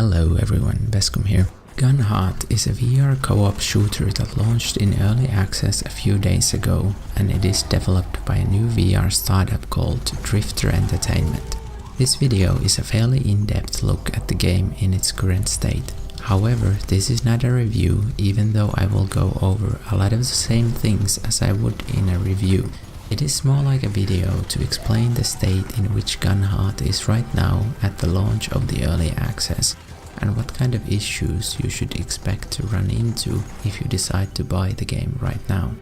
Hello everyone, Bescom here. Gunheart is a VR co-op shooter that launched in early access a few days ago, and it is developed by a new VR startup called Drifter Entertainment. This video is a fairly in-depth look at the game in its current state. However, this is not a review, even though I will go over a lot of the same things as I would in a review. It is more like a video to explain the state in which Gunheart is right now at the launch of the early access, and what kind of issues you should expect to run into if you decide to buy the game right now.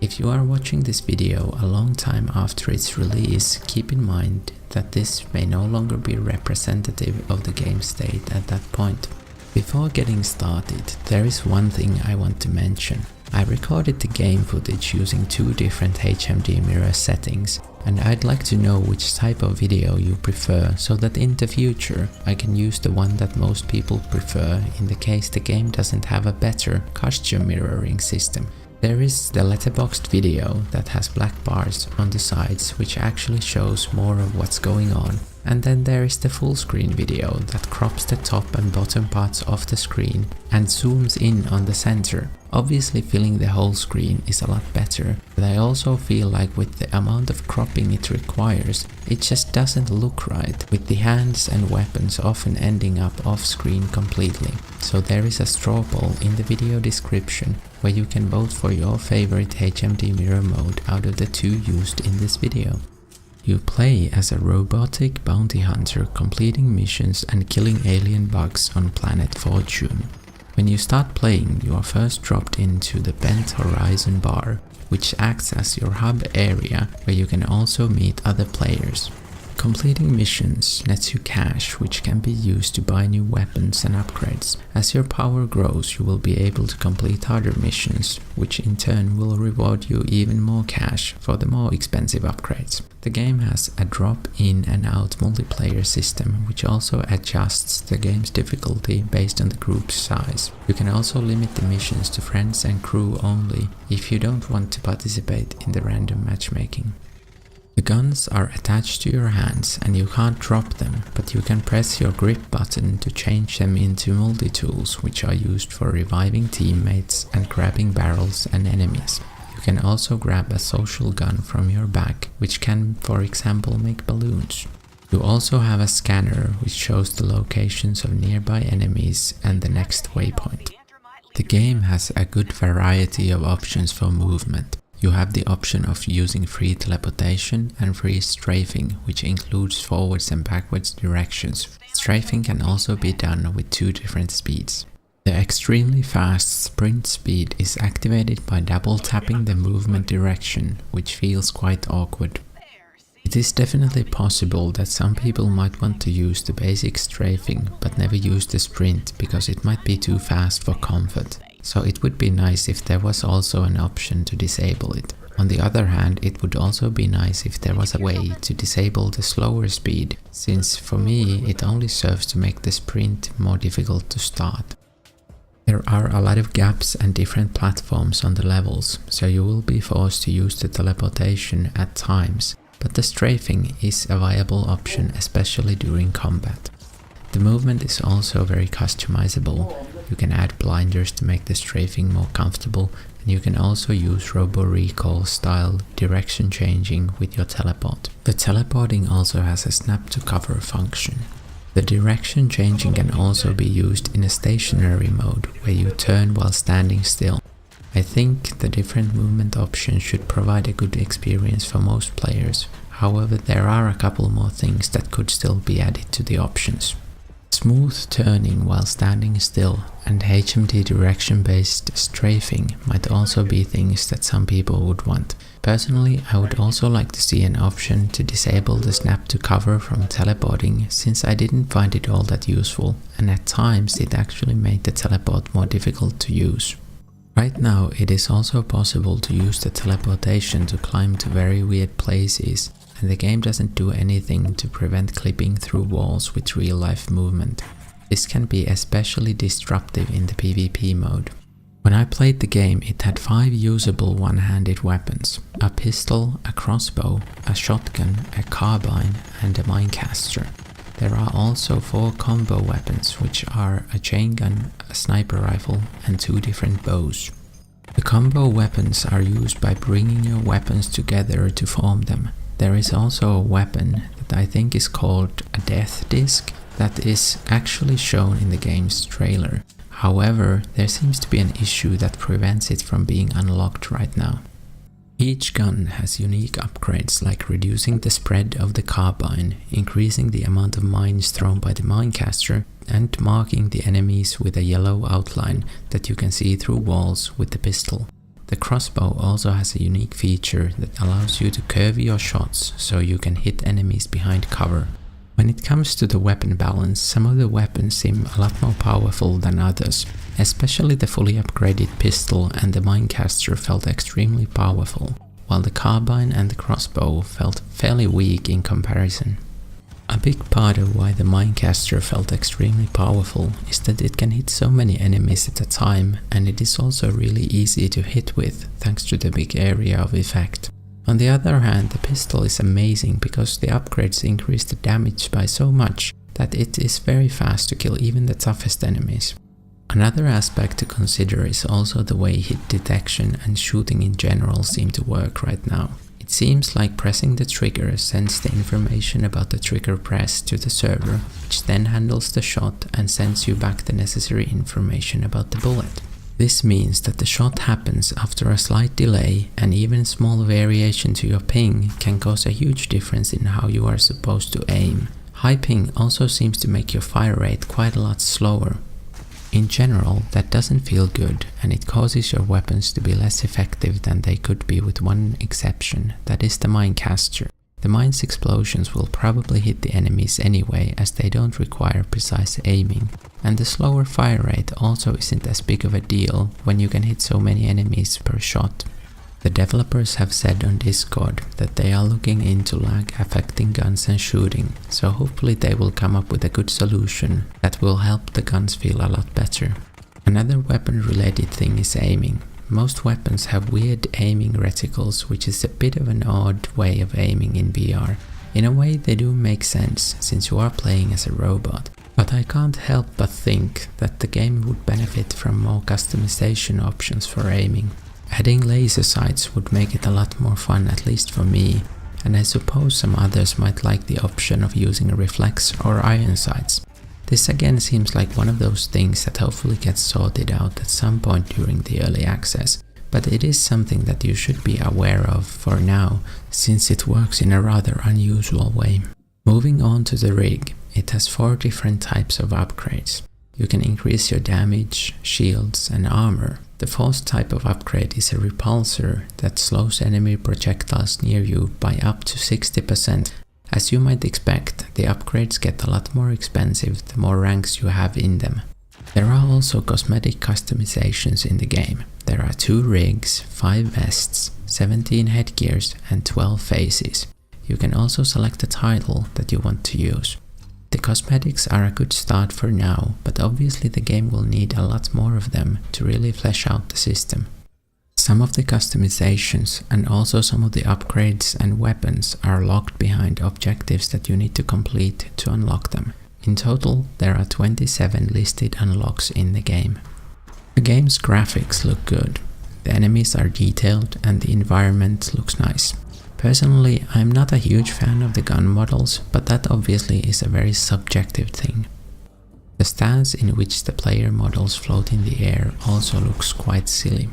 If you are watching this video a long time after its release, keep in mind that this may no longer be representative of the game state at that point. Before getting started, there is one thing I want to mention. I recorded the game footage using two different HMD mirror settings, and I'd like to know which type of video you prefer so that in the future I can use the one that most people prefer in the case the game doesn't have a better costume mirroring system. There is the letterboxed video that has black bars on the sides which actually shows more of what's going on, and then there is the full screen video that crops the top and bottom parts of the screen and zooms in on the center. Obviously filling the whole screen is a lot better, but I also feel like with the amount of cropping it requires, it just doesn't look right, with the hands and weapons often ending up off screen completely. So there is a straw poll in the video description where you can vote for your favorite HMD mirror mode out of the two used in this video. You play as a robotic bounty hunter completing missions and killing alien bugs on planet Fortune. When you start playing, you are first dropped into the Bent Horizon bar, which acts as your hub area where you can also meet other players. Completing missions nets you cash, which can be used to buy new weapons and upgrades. As your power grows, you will be able to complete harder missions, which in turn will reward you even more cash for the more expensive upgrades. The game has a drop-in and out multiplayer system, which also adjusts the game's difficulty based on the group's size. You can also limit the missions to friends and crew only if you don't want to participate in the random matchmaking. The guns are attached to your hands and you can't drop them, but you can press your grip button to change them into multi-tools, which are used for reviving teammates and grabbing barrels and enemies. You can also grab a social gun from your bag, which can, for example, make balloons. You also have a scanner which shows the locations of nearby enemies and the next waypoint. The game has a good variety of options for movement. You have the option of using free teleportation and free strafing, which includes forwards and backwards directions. Strafing can also be done with two different speeds. The extremely fast sprint speed is activated by double tapping the movement direction, which feels quite awkward. It is definitely possible that some people might want to use the basic strafing but never use the sprint because it might be too fast for comfort. So it would be nice if there was also an option to disable it. On the other hand, it would also be nice if there was a way to disable the slower speed, since for me it only serves to make the sprint more difficult to start. There are a lot of gaps and different platforms on the levels, so you will be forced to use the teleportation at times, but the strafing is a viable option, especially during combat. The movement is also very customizable. You can add blinders to make the strafing more comfortable, and you can also use robo-recall style direction changing with your teleport. The teleporting also has a snap to cover function. The direction changing can also be used in a stationary mode where you turn while standing still. I think the different movement options should provide a good experience for most players. However, there are a couple more things that could still be added to the options. Smooth turning while standing still and HMD direction-based strafing might also be things that some people would want. Personally, I would also like to see an option to disable the snap to cover from teleporting, since I didn't find it all that useful, and at times it actually made the teleport more difficult to use. Right now it is also possible to use the teleportation to climb to very weird places, and the game doesn't do anything to prevent clipping through walls with real-life movement. This can be especially disruptive in the PvP mode. When I played the game, it had 5 usable one-handed weapons: a pistol, a crossbow, a shotgun, a carbine and a minecaster. There are also 4 combo weapons, which are a chain gun, a sniper rifle, and 2 different bows. The combo weapons are used by bringing your weapons together to form them. There is also a weapon that I think is called a death disc that is actually shown in the game's trailer. However, there seems to be an issue that prevents it from being unlocked right now. Each gun has unique upgrades like reducing the spread of the carbine, increasing the amount of mines thrown by the minecaster, and marking the enemies with a yellow outline that you can see through walls with the pistol. The crossbow also has a unique feature that allows you to curve your shots so you can hit enemies behind cover. When it comes to the weapon balance, some of the weapons seem a lot more powerful than others, especially the fully upgraded pistol and the minecaster felt extremely powerful, while the carbine and the crossbow felt fairly weak in comparison. A big part of why the minecaster felt extremely powerful is that it can hit so many enemies at a time, and it is also really easy to hit with thanks to the big area of effect. On the other hand, the pistol is amazing because the upgrades increase the damage by so much that it is very fast to kill even the toughest enemies. Another aspect to consider is also the way hit detection and shooting in general seem to work right now. It seems like pressing the trigger sends the information about the trigger press to the server, which then handles the shot and sends you back the necessary information about the bullet. This means that the shot happens after a slight delay, and even small variation to your ping can cause a huge difference in how you are supposed to aim. High ping also seems to make your fire rate quite a lot slower. In general, that doesn't feel good, and it causes your weapons to be less effective than they could be with one exception, that is the minecaster. The mine's explosions will probably hit the enemies anyway, as they don't require precise aiming, and the slower fire rate also isn't as big of a deal when you can hit so many enemies per shot. The developers have said on Discord that they are looking into lag affecting guns and shooting, so hopefully they will come up with a good solution that will help the guns feel a lot better. Another weapon related thing is aiming. Most weapons have weird aiming reticles, which is a bit of an odd way of aiming in VR. In a way they do make sense, since you are playing as a robot, but I can't help but think that the game would benefit from more customization options for aiming. Adding laser sights would make it a lot more fun, at least for me, and I suppose some others might like the option of using a reflex or iron sights. This again seems like one of those things that hopefully gets sorted out at some point during the early access, but it is something that you should be aware of for now, since it works in a rather unusual way. Moving on to the rig, it has 4 different types of upgrades. You can increase your damage, shields and armor. The 4th type of upgrade is a repulsor that slows enemy projectiles near you by up to 60%. As you might expect, the upgrades get a lot more expensive the more ranks you have in them. There are also cosmetic customizations in the game. There are 2 rigs, 5 vests, 17 headgears and 12 faces. You can also select the title that you want to use. The cosmetics are a good start for now, but obviously the game will need a lot more of them to really flesh out the system. Some of the customizations and also some of the upgrades and weapons are locked behind objectives that you need to complete to unlock them. In total, there are 27 listed unlocks in the game. The game's graphics look good, the enemies are detailed and the environment looks nice. Personally, I'm not a huge fan of the gun models, but that obviously is a very subjective thing. The stance in which the player models float in the air also looks quite silly.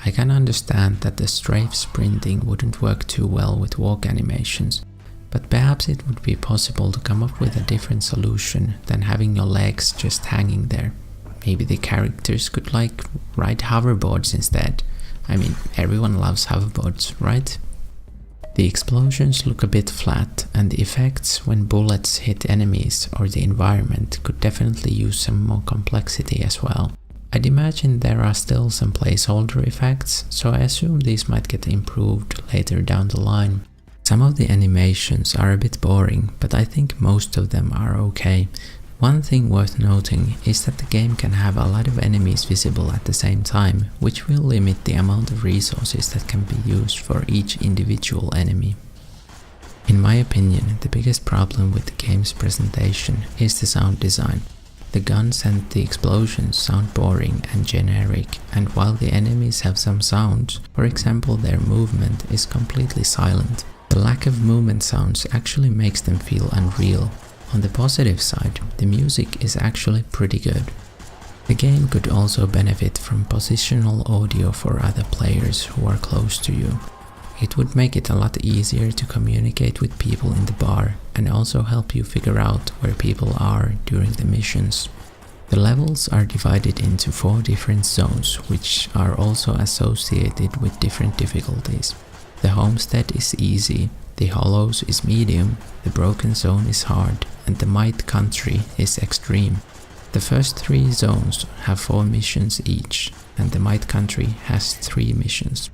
I can understand that the strafe sprinting wouldn't work too well with walk animations, but perhaps it would be possible to come up with a different solution than having your legs just hanging there. Maybe the characters could ride hoverboards instead. I mean, everyone loves hoverboards, right? The explosions look a bit flat, and the effects when bullets hit enemies or the environment could definitely use some more complexity as well. I'd imagine there are still some placeholder effects, so I assume these might get improved later down the line. Some of the animations are a bit boring, but I think most of them are okay. One thing worth noting is that the game can have a lot of enemies visible at the same time, which will limit the amount of resources that can be used for each individual enemy. In my opinion, the biggest problem with the game's presentation is the sound design. The guns and the explosions sound boring and generic, and while the enemies have some sounds, for example their movement is completely silent. The lack of movement sounds actually makes them feel unreal. On the positive side, the music is actually pretty good. The game could also benefit from positional audio for other players who are close to you. It would make it a lot easier to communicate with people in the bar and also help you figure out where people are during the missions. The levels are divided into 4 different zones, which are also associated with different difficulties. The Homestead is easy, the Hollows is medium, the Broken Zone is hard, and the Might Country is extreme. The first 3 zones have 4 missions each, and the Might Country has 3 missions.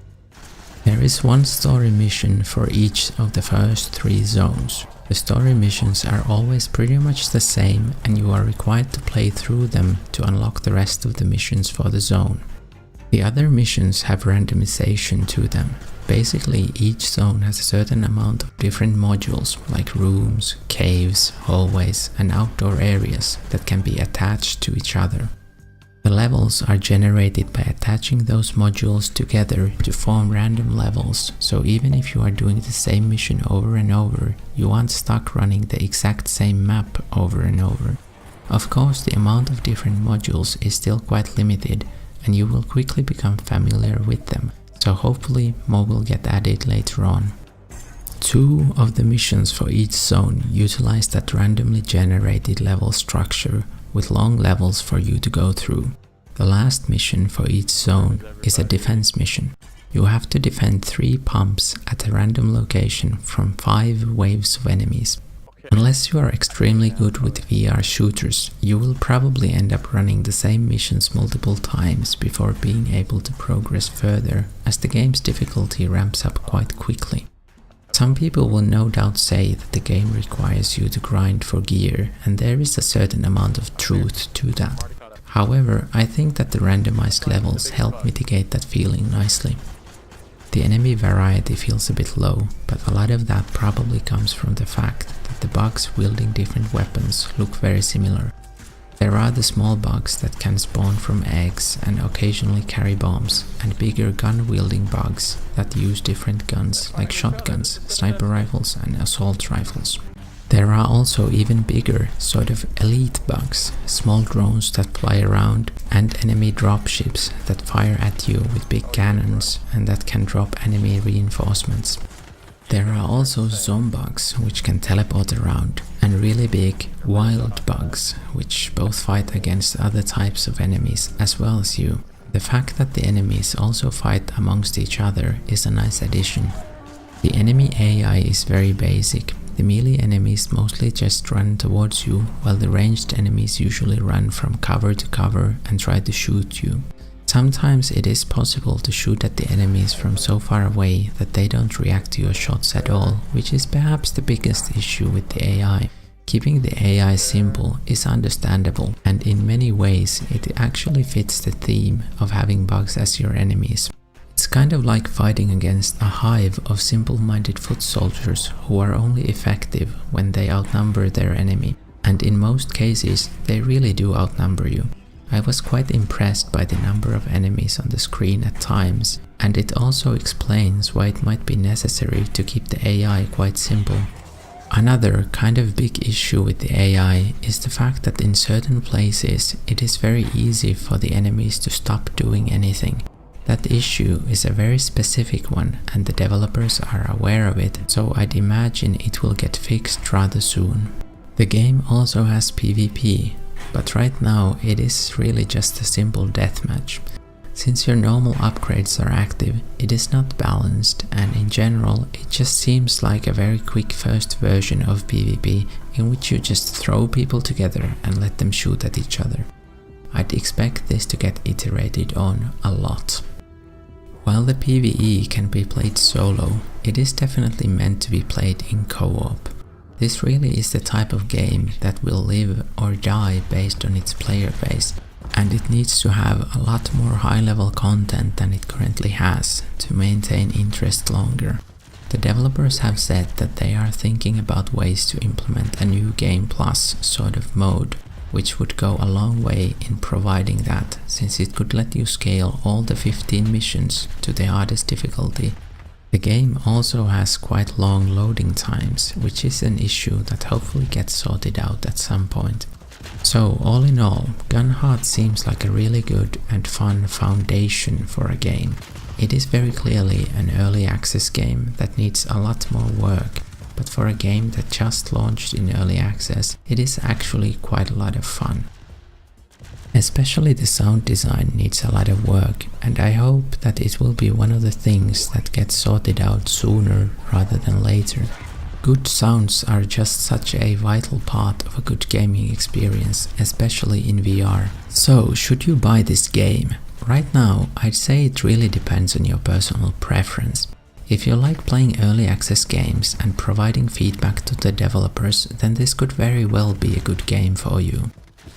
There is 1 story mission for each of the first 3 zones. The story missions are always pretty much the same, and you are required to play through them to unlock the rest of the missions for the zone. The other missions have randomization to them. Basically, each zone has a certain amount of different modules like rooms, caves, hallways and outdoor areas that can be attached to each other. The levels are generated by attaching those modules together to form random levels, so even if you are doing the same mission over and over, you aren't stuck running the exact same map over and over. Of course, the amount of different modules is still quite limited, and you will quickly become familiar with them, so hopefully more will get added later on. 2 of the missions for each zone utilize that randomly generated level structure, with long levels for you to go through. The last mission for each zone is a defense mission. You have to defend 3 pumps at a random location from 5 waves of enemies. Unless you are extremely good with VR shooters, you will probably end up running the same missions multiple times before being able to progress further, as the game's difficulty ramps up quite quickly. Some people will no doubt say that the game requires you to grind for gear, and there is a certain amount of truth to that. However, I think that the randomized levels help mitigate that feeling nicely. The enemy variety feels a bit low, but a lot of that probably comes from the fact that the bugs wielding different weapons look very similar. There are the small bugs that can spawn from eggs and occasionally carry bombs, and bigger gun-wielding bugs that use different guns like shotguns, sniper rifles and assault rifles. There are also even bigger, sort of elite bugs, small drones that fly around, and enemy dropships that fire at you with big cannons and that can drop enemy reinforcements. There are also zombugs, which can teleport around, and really big, wild bugs, which both fight against other types of enemies as well as you. The fact that the enemies also fight amongst each other is a nice addition. The enemy AI is very basic. The melee enemies mostly just run towards you, while the ranged enemies usually run from cover to cover and try to shoot you. Sometimes it is possible to shoot at the enemies from so far away that they don't react to your shots at all, which is perhaps the biggest issue with the AI. Keeping the AI simple is understandable, and in many ways it actually fits the theme of having bugs as your enemies. It's kind of like fighting against a hive of simple-minded foot soldiers who are only effective when they outnumber their enemy, and in most cases they really do outnumber you. I was quite impressed by the number of enemies on the screen at times, and it also explains why it might be necessary to keep the AI quite simple. Another kind of big issue with the AI is the fact that in certain places it is very easy for the enemies to stop doing anything. That issue is a very specific one, and the developers are aware of it, so I'd imagine it will get fixed rather soon. The game also has PvP, but right now it is really just a simple deathmatch. Since your normal upgrades are active, it is not balanced, and in general it just seems like a very quick first version of PvP in which you just throw people together and let them shoot at each other. I'd expect this to get iterated on a lot. While the PvE can be played solo, it is definitely meant to be played in co-op. This really is the type of game that will live or die based on its player base, and it needs to have a lot more high-level content than it currently has to maintain interest longer. The developers have said that they are thinking about ways to implement a new Game Plus sort of mode, which would go a long way in providing that, since it could let you scale all the 15 missions to the hardest difficulty. The game also has quite long loading times, which is an issue that hopefully gets sorted out at some point. So all in all, Gunheart seems like a really good and fun foundation for a game. It is very clearly an early access game that needs a lot more work, but for a game that just launched in early access, it is actually quite a lot of fun. Especially the sound design needs a lot of work, and I hope that it will be one of the things that gets sorted out sooner rather than later. Good sounds are just such a vital part of a good gaming experience, especially in VR. So, should you buy this game? Right now, I'd say it really depends on your personal preference. If you like playing early access games and providing feedback to the developers, then this could very well be a good game for you.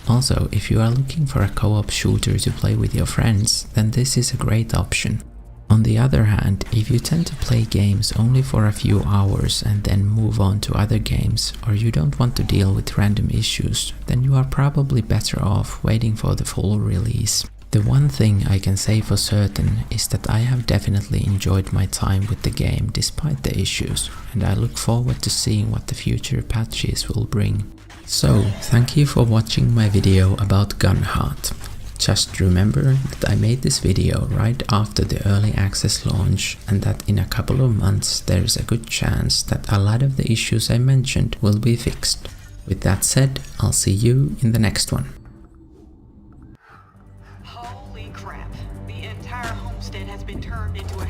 Also, if you are looking for a co-op shooter to play with your friends, then this is a great option. On the other hand, if you tend to play games only for a few hours and then move on to other games, or you don't want to deal with random issues, then you are probably better off waiting for the full release. The one thing I can say for certain is that I have definitely enjoyed my time with the game despite the issues, and I look forward to seeing what the future patches will bring. So, thank you for watching my video about Gunheart. Just remember that I made this video right after the early access launch, and that in a couple of months there's a good chance that a lot of the issues I mentioned will be fixed. With that said, I'll see you in the next one. Holy crap, the entire homestead has been turned into a